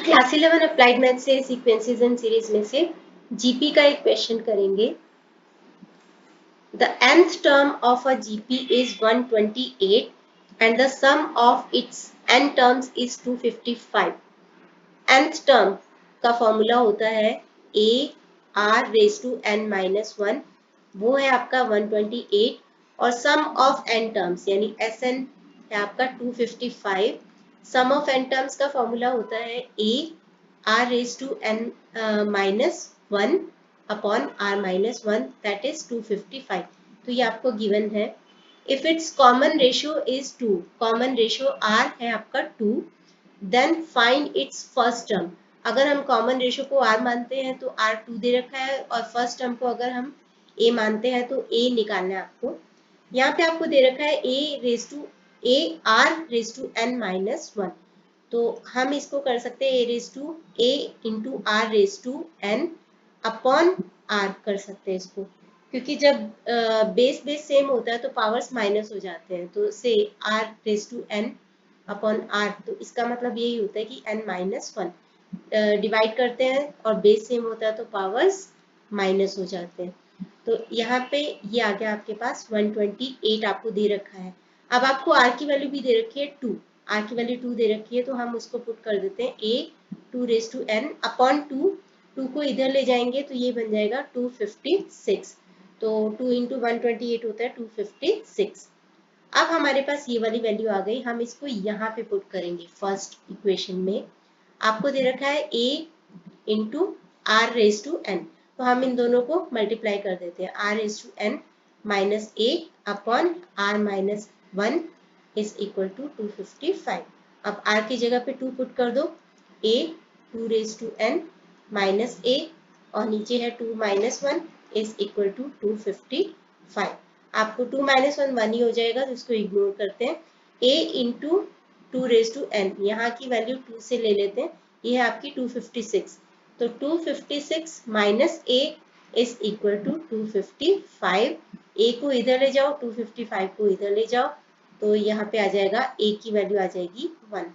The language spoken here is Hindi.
क्लास 11 अप्लाइड मैथ से सीक्वेंसेस एंड सीरीज में से जीपी का एक क्वेश्चन करेंगे। The nth term of a GP is 128 and the sum of its n terms is 255. nth term का फॉर्मूला होता है a r raise to n minus 1, वो है आपका 128 और सम ऑफ n टर्म्स यानी Sn है आपका 255। सम ऑफ n टर्म्स का फॉर्मूला होता है a r raise to n minus 1 upon r minus 1 that is 255। तो ये आपको गिवन है। If its common ratio is 2, common ratio r है आपका 2, then find it's first term. अगर हम कॉमन रेशियो को r मानते हैं तो r 2 दे रखा है और फर्स्ट टर्म को अगर हम a मानते हैं तो a निकालना है आपको। यहाँ पे आपको दे रखा है a r raise to n minus 1, तो हम इसको कर सकते हैं a raise to a into r raise to n upon r कर सकते हैं इसको, क्योंकि जब बेस बेस सेम होता है तो पावर्स माइनस हो जाते हैं। तो से r raise to n upon r, तो इसका मतलब यही होता है कि n माइनस 1 डिवाइड करते हैं और बेस सेम होता है तो पावर्स माइनस हो जाते हैं। तो यहाँ पे ये आ गया आपके पास 128 आपको दे रखा है। अब आपको r की वैल्यू भी दे रखी है 2, r की वैल्यू 2 दे रखी है, तो हम उसको पुट कर देते हैं a 2 raise to n upon 2 को इधर ले जाएंगे तो ये बन जाएगा 256। तो 2 इंटू 128 होता है 256। अब हमारे पास ये वाली वैल्यू आ गई, हम इसको यहाँ पे पुट करेंगे फर्स्ट इक्वेशन में। आपको दे रखा है a into r raise to n, तो हम इन दोनों को मल्टीप्लाई कर देते हैं। r raise to n minus a अपॉन r minus 1 is equal to 255। अब r की जगह पे 2 पुट कर दो, a 2 raise to n minus a और नीचे है 2 माइनस 1 इज इक्वल टू 255। आपको 2 माइनस 1 1 ही हो जाएगा, तो इसको इग्नोर करते हैं। a into 2 raise to n, यहाँ की वैल्यू 2 से ले लेते हैं, ये है आपकी 256। तो 256 minus a is equal to 255। a को इधर ले जाओ, 255 को इधर ले जाओ, तो यहाँ पे आ जाएगा a की वैल्यू आ जाएगी 1।